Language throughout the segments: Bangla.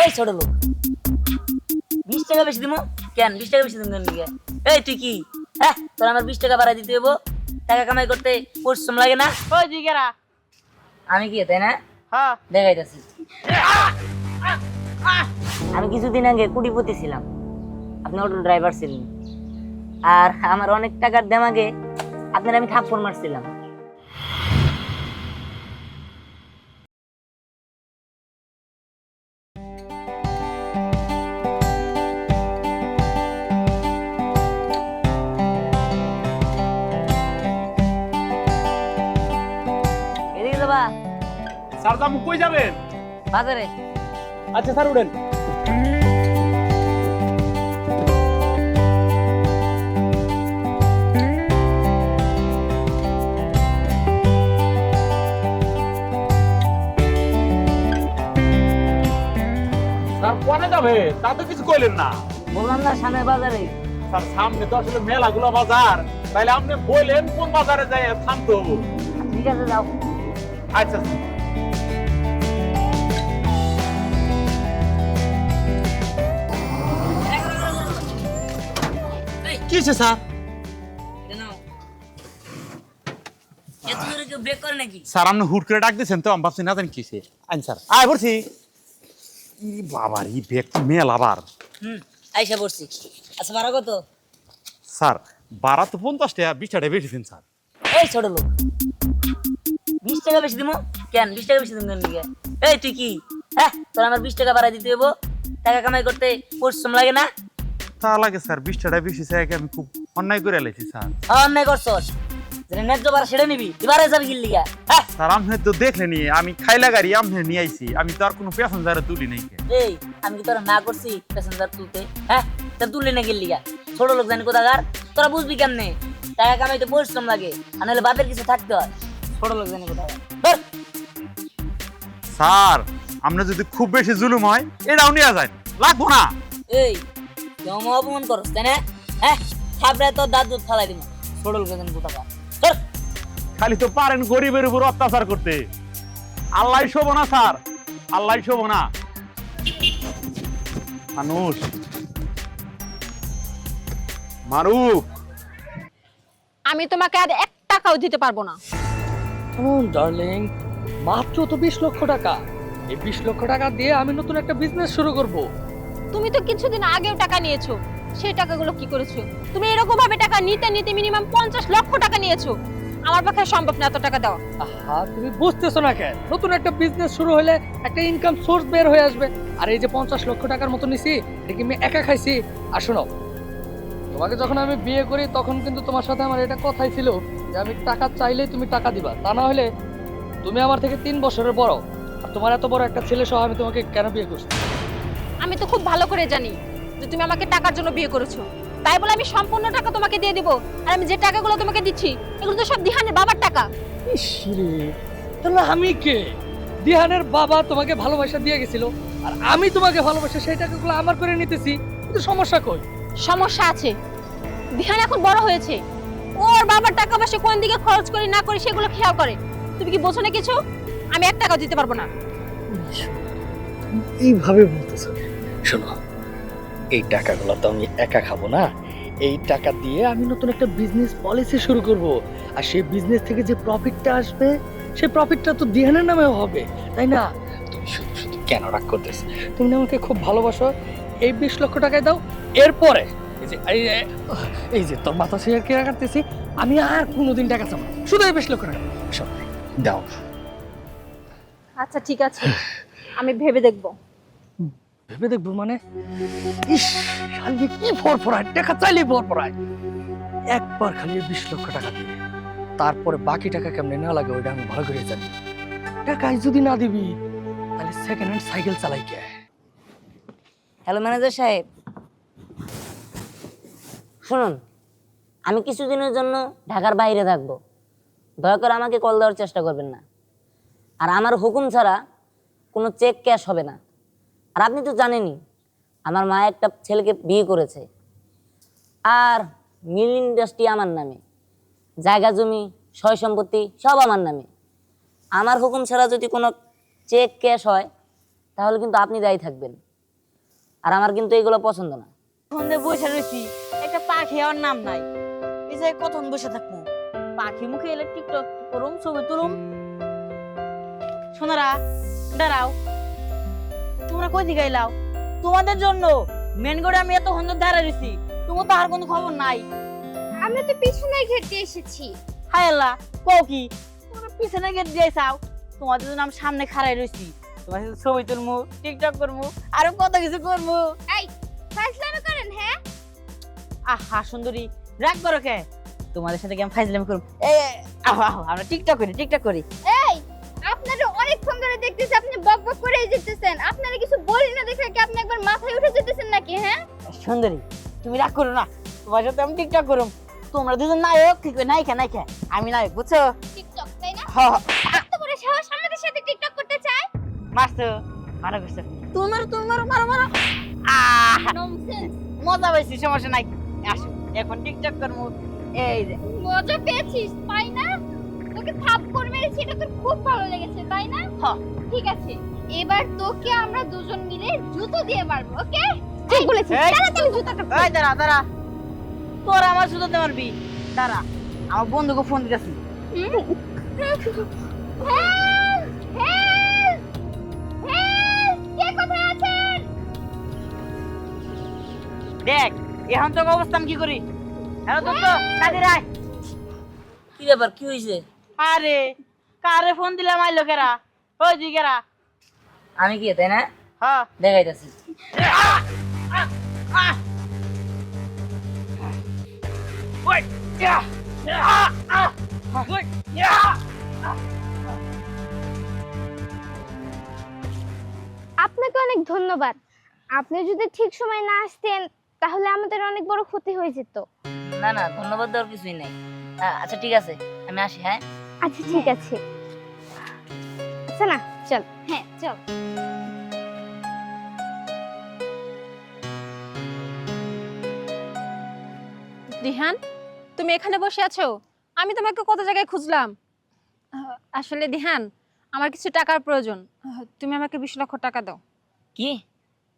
এই ছোট লোক, 20 টাকা বেশি দিব কেন? 20 টাকা বেশি দিব কেন লিগে? এই তুই কি, হ্যাঁ তোর আমার 20 টাকা বাড়াই দিতে হইব? টাকা কামাই করতে পরিশ্রম লাগে না? ওই দিকেরা। আমি কি তাই না হ্যাঁ দেখাইতেছি। আমি কিছুদিন আগে কোটিপতি ছিলাম, আপনি অটো ড্রাইভার ছিলেন, আর আমার অনেক টাকার দেমাগে আপনার আমি থাপ্পড় মারছিলাম। এদিকে যাবা? স্যার দাম কই যাবেন? বাজারে। আচ্ছা স্যার উঠেন। স্যার কোনে যাবে তা তো কিছু কইলেন না। বললাম না সামনে বাজারে। স্যার সামনে তো আসলে মেলাগুলো বাজার, তাইলে আপনি বললেন কোন বাজারে যাই থামতো। ঠিক আছে যাও। আচ্ছা কি হয়েছে স্যার? এত জোরে কেউ ব্রেক করে নাকি? স্যার আপনি হুট করে ডাক দিয়েছেন তো আমি ভাবছি না জানি কিসে। আইন স্যার আয় পড়ছি। ই বাবার ই ব্যাগ তো মেল আবার। আইসা পড়ছি। আচ্ছা ভাড়া কত? স্যার বারা তো 50 টাকা, 20 টাকা বেশি দিন স্যার। এই ছোট লোক, 20 টাকা বেশি দিব কেন? 20 টাকা বেশি দিব কেন লিগে? এই তুই কি, হ্যাঁ তোর আমার 20 টাকা বাড়াই দিতে হইব? টাকা কামাই করতে পরিশ্রম লাগে না? তা লাগে স্যার, 20 টাকা বেশি চাই আমি খুব অন্যায় করে লাইছি স্যার। অন্যায় করছস, যেটা ন্যায্য বাড়া সেটা নিবি, এবারে যাবি কি লিগা? হ্যাঁ স্যার আপনি তো দেখলেনি আমি খাইলা গাড়ি আপনি নিয়ে আইছি, আমি তো আর কোনো প্যাসেঞ্জারে তুলি নাই। এই আমি কি তোরা না করছি প্যাসেঞ্জার তুলতে? হ্যাঁ তা তুললি না কি লিগা? ছোট লোক জানি কোথাকার, তোরা বুঝবি কেমনে? টাকা কামাইতে পরিশ্রম লাগে, আর নাহলে বাপের কিছু থাকতে হয়। ছোট লোক জানি কোথাকার। ধর। স্যার আপনি যদি খুব বেশি জুলুম হয় এটাও নিয়ে যায়, লাগবো না। এই কেমন অপমান করস তাই না? হ্যাঁ থাপড়ায় তোর দাঁত দুধ ফালাই দিব। ছোট লোক জানি কোথাকার। ধর। খালি তো পারেন গরিবের উপর অত্যাচার করতে। আল্লাহ শোভ না স্যার, আল্লাহ শোভ না। মানুষ মারুক। আমি তোমাকে আর 1 টাকাও দিতে পারবো না। ডার্লিং, মাত্র তো 20 লক্ষ টাকা। এই 20 লক্ষ টাকা দিয়ে আমি নতুন একটা বিজনেস শুরু করব। তুমি তো কিছুদিন আগেও টাকা নিয়েছো, সেই টাকাগুলো কি করেছো? তুমি এরকম ভাবে টাকা নিতে নিতে মিনিমাম 50 লক্ষ টাকা নিয়েছো। আমার পক্ষে সম্ভব না এত টাকা দেওয়া। আহা, তুমি বুঝতেছো না কেন? নতুন একটা বিজনেস শুরু হলে একটা ইনকাম সোর্স বের হয়ে আসবে। আর এই যে 50 লক্ষ টাকার মতো নিছি, এটা কি আমি একা খাইছি? আর শোনো, তোমাকে যখন আমি বিয়ে করি তখন কিন্তু তোমার সাথে আমার এটা কথাই ছিল যে আমি টাকা চাইলেই তুমি টাকা দিবা, তা না হলে তুমি আমার থেকে 3 বছরের বড়, আর তোমার এত বড় একটা ছেলে সহ আমি তোমাকে কেন বিয়ে করছি? আমি তো খুব ভালো করে জানি যে তুমি আমাকে টাকার জন্য বিয়ে করেছো, তাই বলে আমি সম্পূর্ণ টাকা তোমাকে দিয়ে দিব। আর আমি যে টাকাগুলো তোমাকে দিচ্ছি এগুলো তো সব দিহানের বাবার টাকা। ইস রে, তাহলে আমি কে? দিহানের বাবা তোমাকে ভালোবাসা দিয়ে গেছিল, আর আমি তোমাকে ভালোবাসা সেই টাকাগুলো আমার করে নিতেছি, কিন্তু সমস্যা কই? সমস্যা আছে, দিহান এখন বড় হয়েছে, ওর বাবার টাকা পয়সা কোন দিকে খরচ করি না করি সেগুলো খেয়াল করে। তুমি কি বোঝো না কিছু? আমি 1 টাকাও দিতে পারবো না। এইভাবে বলতেছো? শোনো, এই টাকাগুলো তো আমি একা খাবো না। এই টাকা দিয়ে আমি নতুন একটা বিজনেস পলিসি শুরু করব, আর সেই বিজনেস থেকে যে প্রফিটটা আসবে সেই প্রফিটটা তো দিহানের নামে হবে, তাই না? তুমি শুধু শুধু কেন রাগ করতেছো? তুমি না আমাকে খুব ভালোবাসো, এই 20 লক্ষ টাকায় দাও। এরপরে এই যে তোর মাথা শেয়ার কেনা কাটতেছি, আমি আর কোনোদিন টাকা চাবো না, শুধু এই 20 লক্ষ টাকা সব দাও। আচ্ছা ঠিক আছে, আমি ভেবে দেখবো। ভেবে দেখবো মানে? ইস, খালি কি ফরফরায়, টাকা চাইলেই ফরফরায়। একবার খালি 20 লক্ষ টাকা দিবে, তারপরে বাকি টাকা কেমনে না লাগে ওইটা আমি ভালো করে জানি। টাকাই যদি না দিবি তাহলে সেকেন্ড হ্যান্ড সাইকেল চালাই কে? হ্যালো ম্যানেজার সাহেব, শুনুন, আমি কিছুদিনের জন্য ঢাকার বাইরে থাকবো, দয়া করে আমাকে কল দেওয়ার চেষ্টা করবেন না। আর আমার হুকুম ছাড়া কোনো চেক ক্যাশ হবে না। আর আপনি তো জানেনই আমার মা একটা ছেলেকে বিয়ে করেছে, আর মিল ইন্ডাস্ট্রি আমার নামে, জায়গা জমি সয় সম্পত্তি সব আমার নামে। আমার হুকুম ছাড়া যদি কোনো চেক ক্যাশ হয় তাহলে কিন্তু আপনি দায়ী থাকবেন। আর আমার কিন্তু এগুলো পছন্দ না। সন্ধে বসে রয়েছি, একটা পাখি আর নাম নাই। এই যে কতক্ষণ বসে থাকবো, পাখি মুখে এলে টিকটক করুম, ছবি তুলুম। সোনারা দাঁড়াও, তোমরা কই দিকে এলাও? তোমাদের জন্য মেন গড়ে আমি এত হন্দ দাঁড়ায় রয়েছি, তোমার তো আর কোনো খবর নাই। আমরা তো পিছনের ঘেটে এসেছি। হায় আল্লাহ, কও কি তোমরা পিছনে গেট দিয়ে চাও? তোমাদের জন্য আমি সামনে খাড়াই রয়েছি, তোমার সাথে ছবি তুলবো, টিকটক করবো, আরো কত কিছু করবো। এই ফাজলামি করেন? হ্যাঁ, আহা সুন্দরী, রাগ করো কে? তোমাদের সাথে কি আমি ফাইজলামি করব? আহো আহো, আমরা টিকটক করি। এই আপনারা অনেকক্ষণ ধরে দেখতেছি আপনি বক বক করেই যেতেছেন। আপনারা কিছু বলি না দেখে কি আপনি একবার মাথায় উঠে যেতেছেন নাকি? হ্যাঁ সুন্দরী, তুমি রাগ করো না, তোমার সাথে আমি টিকটক করব। তোমরা দুজন নায়ক, ঠিক নায়িকা, আমি নায়ক, বুঝছো? টিকটক তাই না? হ্যাঁ, এত বড় সাহস আমাদের সাথে টিকটক করতে চায়? মারছো, মারা করছো, তুমি মারো। আহ, ননসেন্স। মজা পাইছি, সমস্যা নাই। আসো, এখন টিকটক করবো। এই যে মজা পেয়েছিস তাই না? তোকে থাপ্পড় মেরেছি, এটা তোর খুব ভালো লেগেছে তাই না? হ্যাঁ। ঠিক আছে, এবার তোকে আমরা দুজন মিলে জুতো দিয়ে মারবো, ওকে? ঠিক বলেছিস। এই, তাড়াতাড়ি জুতাটা পর। এই দাঁড়া, তোর আমার শুধু মারবি। দাঁড়া, আমার বন্ধুকে ফোন দিতেছি। হেল্প! হেল্প! কে কোথায় আছেন? দেখ, এখন তোকে অবস্থা আমি কি করি। হ্যালো দোস্ত, কাদের আয়। কি ব্যাপার, কি হয়েছে? আরে কারে ফোন দিলাম, আইলো কেরা? ওই তুই কেরা? আমি কি তাই না হ্যাঁ, দেখাইতেছি। ওই ইয়া, ওই ইয়া। আপনাকে অনেক ধন্যবাদ। আপনি যদি ঠিক সময় না আসতেন তাহলে আমাদের অনেক বড় ক্ষতি হয়ে যেত। না না, ধন্যবাদ দেওয়ার কিছুই নাই। আচ্ছা ঠিক আছে, আমি আসি। হ্যাঁ আচ্ছা ঠিক আছে, আচ্ছা না চল। হ্যাঁ চল। দিহান, তুমি এখানে বসে আছো? আমি তোমাকে কত জায়গায় খুঁজলাম। আসলে দিহান, আমার কিছু টাকার প্রয়োজন। তুমি আমাকে 20 লক্ষ টাকা দাও। কি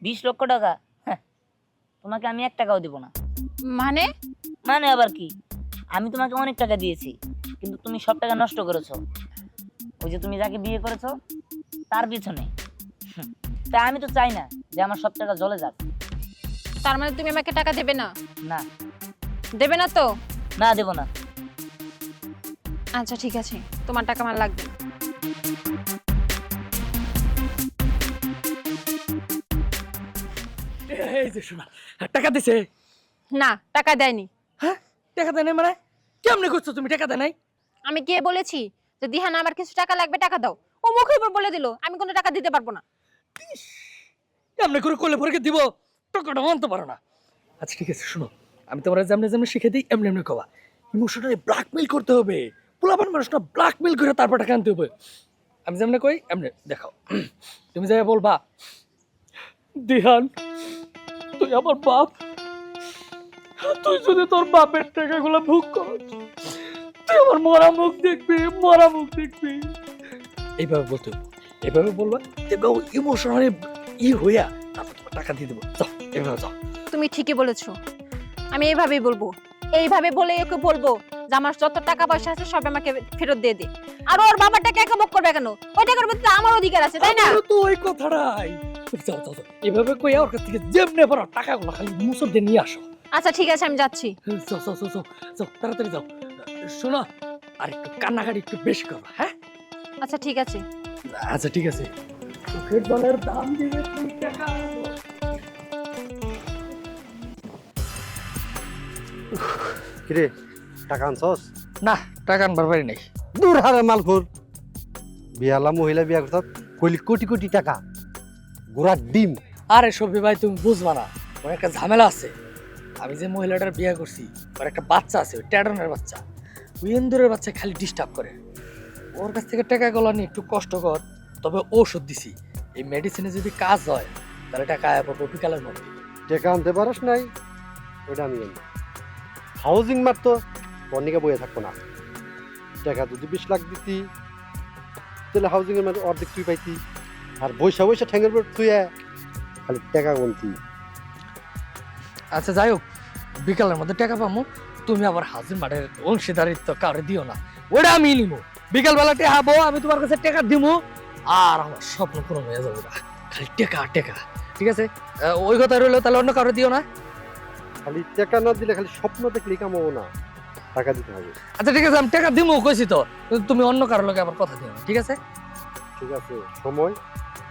20 লক্ষ টাকা? হ্যাঁ, তোমাকে আমি 1 টাকাও দিব না। মানে? মানে আবার কি? আমি তোমাকে অনেক টাকা দিয়েছি, কিন্তু তুমি সব টাকা নষ্ট করেছো। ওই যে তুমি যাকে বিয়ে করেছো তার পিছনে। তা আমি তো চাই না যে আমার সব টাকা জলে যাক। তার মানে তুমি আমাকে টাকা দেবে না? না, দেবে না তো? না দেব না। আচ্ছা ঠিক আছে, তোমার টাকা আমার লাগবে। এই যে শোনা, টাকা দিছে? না, টাকা দেয়নি। হ্যাঁ, টাকা দেয় নাই মানে? কেমনে করছো তুমি, টাকা দেয় নাই? আমি কে বলেছি যে দিহান আমার কিছু টাকা লাগবে, টাকা দাও? ও মুখের উপর বলে দিল আমি কোনো টাকা দিতে পারবো না। এমনি করে কোলে ভরে দিব, টাকাটা আনতে পারো না। আচ্ছা ঠিক আছে, শোনো, আমি তোমার যেমনি শিখে দিই এমনি কবা। ইমোশনালি ব্ল্যাকমেইল করতে হবে, পোলাপান মানুষটা ব্ল্যাকমেইল করে তারপর টাকা আনতে হবে। আমি যেমনি কই এমনি দেখাও। তুমি যাই বলবা, দিহান তুই আমার বাপ, তুই যদি তোর বাপের টাকাগুলো ভোগ কর, তুই আমার মরা মুখ দেখবি। এইভাবে বলতে হবে, এইভাবে বলবা, দেখো ইমোশনালি হইয়া তারপর তোমার টাকা দিয়ে দেবো। যাও, এভাবে যাও। তুমি ঠিকই বলেছো, আমি এইভাবেই বলবো। এইভাবে বলে ওকে বলবো যে আমার যত টাকা পয়সা আছে সব আমাকে ফেরত দিয়ে দে। আর ওর বাবার টাকা একা ভোগ করবে কেন? ওই টাকার মধ্যে আমার অধিকার আছে, তাই না? আমারও তো ওই কথাটাই। যাও, এভাবে কইয়া ওর কাছ থেকে যেমনে পারো টাকাগুলো খালি মুসর দিয়ে নিয়ে আসো। আচ্ছা ঠিক আছে, আমি যাচ্ছি। যাও, তাড়াতাড়ি যাও। শোনো, আর একটু কান্নাকাটি একটু বেশি করো, হ্যাঁ? আচ্ছা ঠিক আছে। আচ্ছা ঠিক আছে, চোখের জলের দাম দিবে তুই টাকা আনবো। কিরে টাকা আনছস? না, টাকা আনবার পারি নাই। দূর হারে মালখোর, বিয়ালা মহিলা বিয়া করত কইলি কোটি কোটি টাকা, গোড়ার ডিম। আরে সবি ভাই, তুমি বুঝবা না, ওর একটা ঝামেলা আছে। আমি যে মহিলাটার বিয়ে করছি, ওর একটা বাচ্চা আছে, ওই ট্যাডনের বাচ্চা, ওই ইন্দুরের বাচ্চা খালি ডিস্টার্ব করে। ওর কাছ থেকে টাকা গুলো নিয়ে একটু কষ্টকর, তবে ওষুধ দিছি। এই মেডিসিনে যদি কাজ হয় তাহলে টাকা আয়া পড়বো বিকালের মধ্যে। টাকা আনতে পারস নাই, ওইটা আমি আনবো। হাউজিং মারতো বর্ণিকা বইয়ে থাকবো না। টাকা যদি 20 লাখ দিতি তাহলে হাউজিং এর মধ্যে অর্ধেক তুই পাইতি, আর বৈশা ঠ্যাঙ্গের উপর তুই খালি টাকা গুনতি। আচ্ছা যাই হোক, বিকালের মধ্যে টাকা পাবো, তুমি আবার হাজির মাঠের অংশীদারিত্ব কাউরে দিও না, ওটা আমি নিব। বিকাল বেলা টেহাবো, আমি তোমার কাছে টাকা দিব, আর আমার স্বপ্ন পূরণ হয়ে যাবে না। খালি টাকা টাকা, ঠিক আছে? ওই কথা রইলো, তাহলে অন্য কাউরে দিও না। খালি টাকা না দিলে খালি স্বপ্ন দেখলেই কামাবো না, টাকা দিতে হবে। আচ্ছা ঠিক আছে, আমি টাকা দিব কইছি তো, কিন্তু তুমি অন্য কারোর লগে আবার কথা দিও না, ঠিক আছে? ঠিক আছে, সময়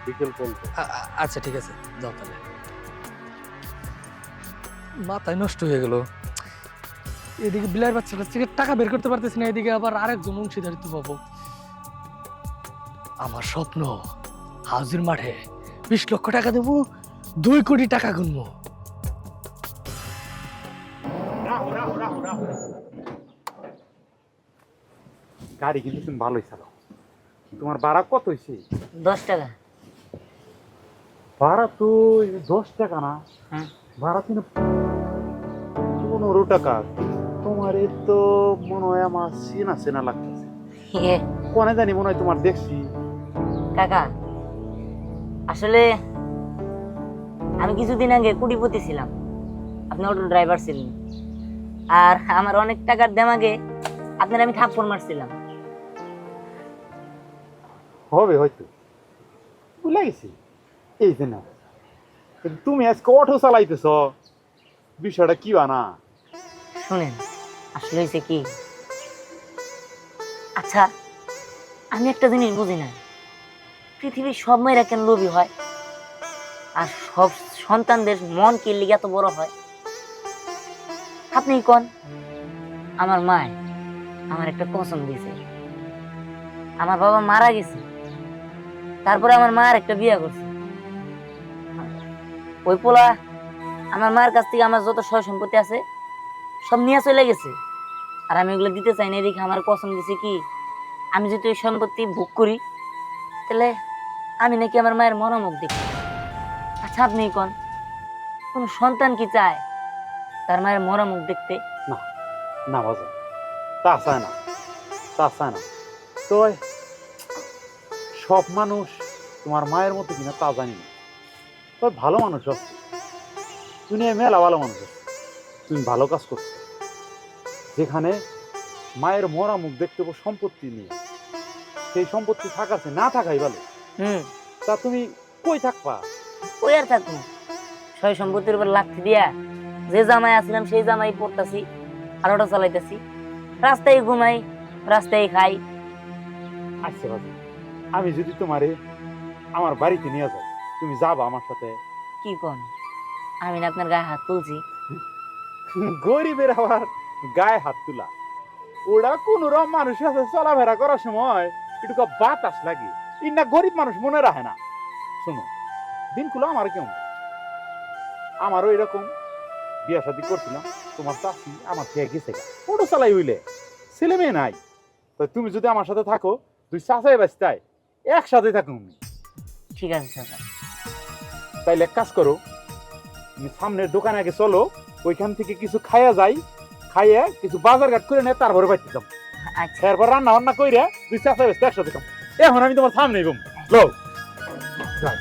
বিকেল পর্যন্ত। আচ্ছা ঠিক আছে, যাও তাহলে। মাথায় নষ্ট হয়ে গেল, এদিকে বিলার বাচ্চাটা থেকে টাকা বের করতে পারতেছি না, এদিকে আবার আরেকজন অংশীদারিত্ব পাবো। আমার স্বপ্ন হাজির মাঠে 20 লক্ষ টাকা দেবো, 2 কোটি টাকা গুনবো। গাড়ি কিন্তু তুমি ভালোই চালাও। তোমার ভাড়া কত হয়েছে? 10 টাকা। ভাড়া তো 10 টাকা না, হ্যাঁ। ভাড়া কিন্তু 15 টাকা। তোমার এই তো মনে হয় আমার চেনা চেনা লাগতেছে। কোনে জানি মনে হয় তোমার দেখছি। কাকা আসলে আমি কিছুদিন আগে কোটিপতি ছিলাম, আপনি অটো ড্রাইভার ছিলেন, আর আমার অনেক টাকার দেমাগে আপনার আমি থাপ্পড় মারছিলাম। হবে হয়তো, ভুলে গেছি। এই যে না, কিন্তু তুমি আজকে অটো চালাইতেছ, বিষয়টা কি বানা? শুনেন, আসলে হয়েছে কি, আচ্ছা আমি একটা জিনিস বুঝি না, পৃথিবীর সব মেয়েরা কেন লোভী হয়, আর সব সন্তানদের মন কি লিগে এত বড় হয়? আপনি কোন? আমার মায় আমার একটা কসম দিয়েছে, আমার বাবা মারা গেছে, তারপরে আমার মা আর একটা বিয়ে করছে। ওই পোলা আমার মায়ের কাছ থেকে আমার যত সয় সম্পত্তি আছে সব নিয়ে চলে গেছে, আর আমি ওগুলো দিতে চাই না। এদিকে আমার কসম দিছে কি, আমি যদি ওই সম্পত্তি ভোগ করি তাহলে আমি নাকি আমার মায়ের মরমুখ দেখি। আচ্ছা আপনি কোন, কোন সন্তান কি চায় তার মায়ের মরমুখ দেখতে? না না বাজা, তা চায় না, তা চায় না। তো সব মানুষ তোমার মায়ের মতো কিনা তা জানি না, তবে ভালো মানুষ আছে দুনিয়ায়, মেলা ভালো মানুষ আছে। তুমি ভালো কাজ করছো, যেখানে মায়ের মরা মুখ দেখতে পাবো সম্পত্তি নিয়ে, সেই সম্পত্তি থাকাছে না থাকাই ভালো। তা তুমি কই থাকবা? ওই আর থাকুন, সয় সম্পত্তির উপর লাথি দিয়া যে জামাই আসলাম সেই জামাই পড়তাছি, আর ওটা চালাইতেছি, রাস্তায় ঘুমাই, রাস্তায় খাই। আচ্ছা বাজা, আমি যদি তোমারে আমার বাড়িতে নিয়ে যাই, তুমি যাবা আমার সাথে? কি কোন, আমি না আপনার গায়ে হাত তুলছি? গরিবের আবার গায়ে হাত তোলা, ওরা কোন রকম মানুষের সাথে চলাফেরা করার সময় একটু বাতাস লাগে, ইন্না গরিব মানুষ মনে রাখে না। শোনো, দিনগুলো আমার কেমন, আমারও এরকম বিয়া শাদী করছিলাম, তোমার চাষি আমার খেয়ে গেছে, ওটা চালাই হইলে ছেলে মেয়ে নাই। তো তুমি যদি আমার সাথে থাকো, তুই চাষাই বাঁচতাই একসাথে থাকুন। ঠিক আছে চাচা। তাইলে এক কাজ করো, তুমি সামনের দোকানে আগে চলো, ওইখান থেকে কিছু খাইয়া যাই, খাইয়া কিছু বাজার ঘাট করে নেয়, তারপরে বাইতে যাম। আচ্ছা এরপর রান্না বান্না কইরা দুই চাষা বেচতে একসাথে খাম। এখন আমি তোমার সামনে ঘুম লো যাই।